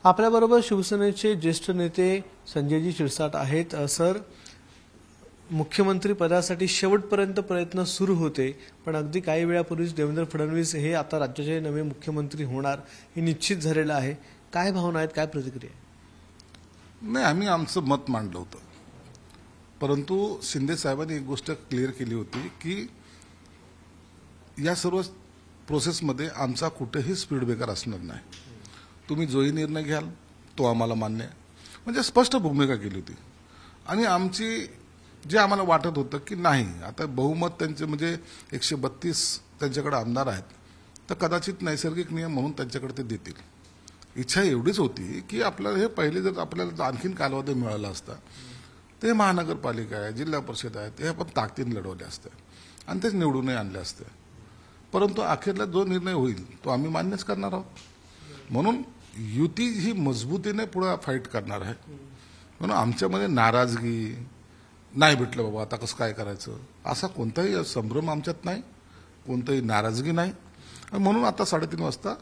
आपल्याबरोबर शिवसेनेचे ज्येष्ठ नेते संजयजी शिरसाट आहेत। सर, मुख्यमंत्री पदासाठी शेवटपर्यंत प्रयत्न सुरू होते, पण अगदी काही वेळापूर्वीच देवेंद्र फडणवीस हे आता राज्याचे नवे मुख्यमंत्री होणार हे निश्चित झालेलं आहे। काय भावना आहेत, काय प्रतिक्रिया आहे? नाही, आम्ही आमचं मत मांडलं होतं, परंतु शिंदे साहेबांनी एक गोष्ट क्लिअर केली होती की या सर्व प्रोसेसमध्ये आमचा कुठेही स्पीड ब्रेकर असणार नाही, तुम्ही जोही निर्णय घ्याल तो आम्हाला मान्य आहे, म्हणजे स्पष्ट भूमिका केली होती। आणि आमची जे आम्हाला वाटत होतं की नाही, आता बहुमत त्यांचे म्हणजे 132 त्यांच्याकडे आमदार आहेत, तर कदाचित नैसर्गिक नियम म्हणून त्यांच्याकडे ते देतील। इच्छा एवढीच होती की आपल्याला हे पहिले जर आपल्याला आणखीन कालावधी मिळाला असता, ते महानगरपालिका आहे, जिल्हा परिषद आहे, ते आपण ताकदीने लढवले असते आणि तेच निवडूनही आणले असते। परंतु अखेरला जो निर्णय होईल तो आम्ही मान्यच करणार आहोत। म्हणून युती ही मजबूतीने पुढे फाईट करणार आहे। म्हणून आमच्यामध्ये नाराजगी नाही, भेटलं बाबा आता कसं काय करायचं असा कोणताही संभ्रम आमच्यात नाही, कोणताही नाराजगी नाही। म्हणून आता 3:30 वाजता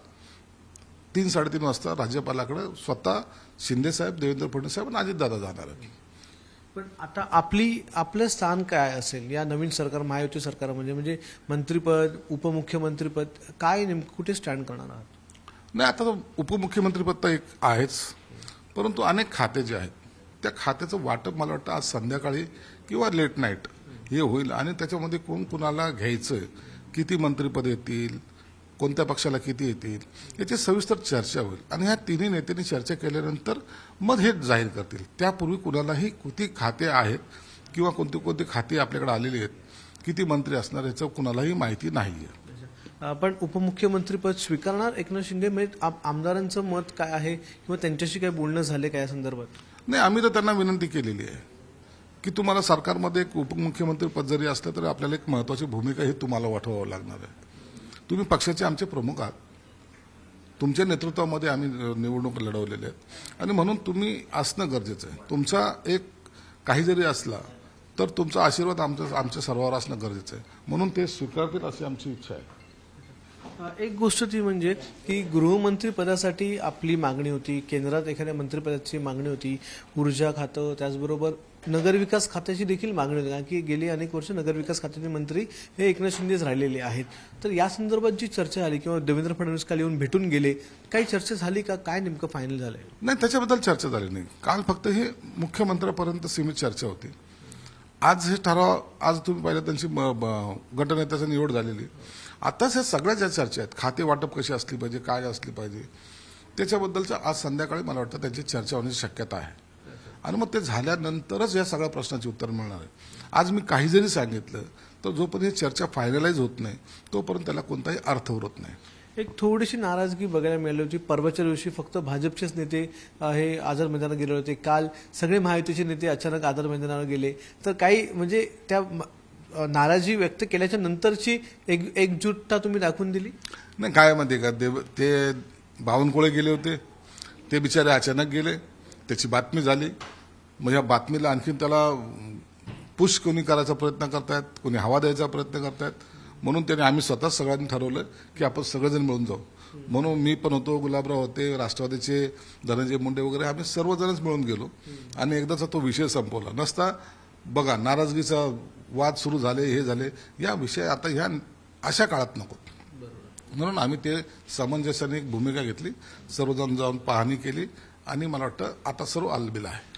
3-3:30 वाजता राज्यपालाकडे स्वतः शिंदे साहेब, देवेंद्र फडणवीस साहेब आणि अजितदादा जाणार आहेत। पण आता आपलं स्थान काय असेल या नवीन सरकार, महायुती सरकार म्हणजे मंत्रीपद, उपमुख्यमंत्रीपद काय नेमकं कुठे स्टँड करणार आहात? नाही, आता उपमुख्यमंत्रीपद तर एक आहेच, परंतु अनेक खाते जे आहेत त्या खात्याचं वाटप मला वाटतं आज संध्याकाळी किंवा लेट नाईट हे होईल आणि त्याच्यामध्ये कोण कुणाला घ्यायचं, किती मंत्रिपद येतील, कोणत्या पक्षाला किती येतील याची सविस्तर चर्चा होईल। आणि ह्या तिन्ही नेत्यांनी चर्चा केल्यानंतर मग हे जाहीर करतील। त्यापूर्वी कुणालाही किती खाते आहेत किंवा कोणती कोणती खाती आपल्याकडे आलेली आहेत, किती मंत्री असणार याचं कुणालाही माहिती नाहीये। पण उपमुख्यमंत्रीपद स्वीकारणार एकनाथ शिंदे? आमदारांचं मत काय आहे किंवा त्यांच्याशी काय बोलणं झाले काय या संदर्भात? नाही, आम्ही तर त्यांना विनंती केलेली आहे की तुम्हाला सरकारमध्ये एक उपमुख्यमंत्री पद जरी असलं तरी आपल्याला एक महत्त्वाची भूमिका ही तुम्हाला वठवावं लागणार आहे। तुम्ही पक्षाचे आमचे प्रमुख आहात, तुमच्या नेतृत्वामध्ये आम्ही निवडणूक लढवलेल्या आहेत आणि म्हणून तुम्ही असणं गरजेचं आहे। तुमचा एक काही जरी असला तर तुमचा आशीर्वाद आमच्या सर्वांवर असणं गरजेचं आहे। म्हणून ते स्वीकारतील अशी आमची इच्छा आहे। एक गोष्ट ती म्हणजे की गृहमंत्री पदासाठी आपली मागणी होती, केंद्रात एखाद्या मंत्रिपदाची मागणी होती, ऊर्जा खातं, त्याचबरोबर नगरविकास खात्याची देखील मागणी होती, कारण की गेली अनेक वर्ष नगरविकास खात्याचे मंत्री हे एकनाथ शिंदेच राहिलेले आहेत। तर या संदर्भात जी चर्चा झाली किंवा देवेंद्र फडणवीस काल येऊन भेटून गेले, काही चर्चा झाली का? काय नेमकं फायनल झालंय? नाही, त्याच्याबद्दल चर्चा झाली नाही। काल फक्त हे मुख्यमंत्र्यापर्यंत सीमित चर्चा होती। आज हे ठराव, आज तुम्ही पाहिलं त्यांची गटनेत्याची निवड झालेली, आताच ह्या सगळ्या ज्या चर्चा आहेत, खाते वाटप कशी असली पाहिजे, काय असली पाहिजे, त्याच्याबद्दलचं आज संध्याकाळी मला वाटतं त्यांची चर्चा होण्याची शक्यता आहे आणि मग ते झाल्यानंतरच या सगळ्या प्रश्नाची उत्तर मिळणार आहे। आज मी काही जरी सांगितलं तर जोपर्यंत ही चर्चा फायनलाइज होत नाही तोपर्यंत त्याला कोणताही अर्थ उरत नाही। एक थोडीशी नाराजगी बघायला मिळाली होती। परवाच्या दिवशी फक्त भाजपचेच नेते हे आझाद मैदानात गेले होते, काल सगळे महायुतीचे नेते अचानक आझाद मैदानावर गेले, तर काही म्हणजे त्या नाराजी व्यक्त केल्याच्या नंतरची एकजुटता तुम्ही दाखवून दिली नाही? काय म्हणते का, ते बावनकुळे गेले होते, ते बिचारे अचानक गेले, त्याची बातमी झाली, मग या बातमीला आणखीन त्याला पुश कोणी करायचा प्रयत्न करतायत, कोणी हवा द्यायचा प्रयत्न करतायत। म्हणून त्याने आम्ही स्वतः सगळ्यांनी ठरवलं की आपण सगळेजण मिळून जाऊ। म्हणून मी पण होतो, गुलाबराव होते, राष्ट्रवादीचे धनंजय मुंडे वगैरे, आम्ही सर्वजणच मिळून गेलो आणि एकदाचा तो विषय संपवला नसता। बघा, नाराजगीचा वाद सुरू झाले, हे झाले, या विषय आता ह्या अशा काळात नको, म्हणून आम्ही ते सामंजस्याने एक भूमिका घेतली, सर्वजण जाऊन पाहणी केली आणि मला वाटतं आता सर्व आलबिल आहे।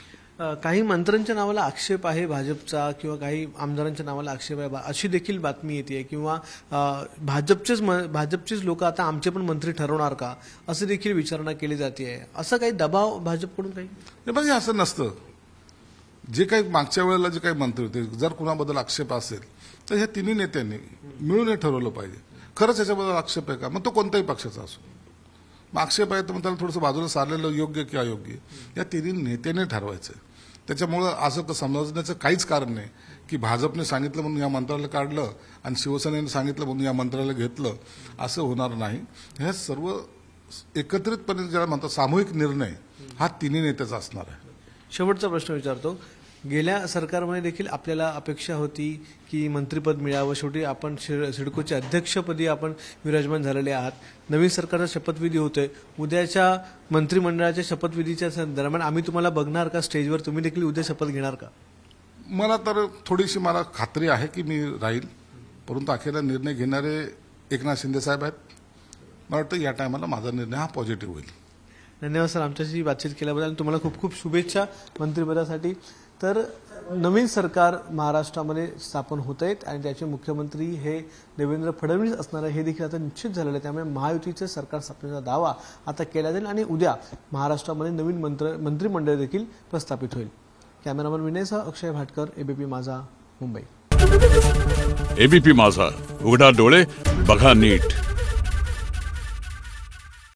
काही मंत्र्यांच्या नावाला आक्षेप आहे भाजपचा किंवा काही आमदारांच्या नावाला आक्षेप आहे अशी देखील बातमी येते किंवा भाजपचेच लोक आता आमचे पण मंत्री ठरवणार का असं देखील विचारणा केली जाते। असं काही दबाव भाजपकडून काही नाही? म्हणजे असं नसतं। जे काही मागच्या वेळेला जे काही मंत्री होते, जर कुणाबद्दल आक्षेप असेल तर ह्या तिन्ही नेत्यांनी मिळून हे ठरवलं पाहिजे। खरंच याच्याबद्दल आक्षेप आहे का, मग तो कोणत्याही पक्षाचा असो, मग आक्षेप आहे तर मग त्याला थोडंसं बाजूला सारलेलं योग्य की अयोग्य या तिन्ही नेत्याने ठरवायचं। त्याच्यामुळं असं समजण्याचं काहीच कारण नाही की भाजपने सांगितलं म्हणून या मंत्र्याला काढलं आणि शिवसेनेने सांगितलं म्हणून या मंत्र्याला घेतलं, असं होणार नाही। हे सर्व एकत्रितपणे ज्याला म्हणतात सामूहिक निर्णय हा तिन्ही नेत्याचा असणार आहे। शेवटचा प्रश्न विचारतो, गेल्या सरकारमध्ये देखील आपल्याला अपेक्षा होती की मंत्रिपद मिळावं. शेवटी आपण सिडकोच्या अध्यक्षपदी आपण विराजमान झालेले आहात. नवीन सरकारचा शपथविधी होतोय. उद्याच्या मंत्रिमंडळाच्या शपथविधीच्या दरम्यान आम्ही तुम्हाला बघणार का स्टेजवर? तुम्ही देखील उद्या शपथ घेणार का? मला तर थोडीशी मला खात्री आहे की मी राहील, परंतु अखेरला निर्णय घेणारे एकनाथ शिंदे साहेब आहेत. मला वाटतं या टायमाला माझा निर्णय हा पॉझिटिव्ह होईल. धन्यवाद सर, आमच्याशी बातचीत केल्याबद्दल. तुम्हाला खूप खूप शुभेच्छा मंत्रिपदासाठी. तर नवीन सरकार महाराष्ट्रामध्ये स्थापन होत आहेत आणि त्याचे मुख्यमंत्री हे देवेंद्र फडणवीस असणार आहे हे देखील आता निश्चित झालेलं आहे. त्यामुळे महायुतीचे सरकार स्थापनेचा दावा आता केला जाईल आणि उद्या महाराष्ट्रामध्ये नवीन मंत्रिमंडळ देखील प्रस्थापित होईल. कॅमेरामन विनयसह अक्षय भाटकर, एबीपी माझा, मुंबई. एबीपी माझा, उघडा डोळे बघा नीट.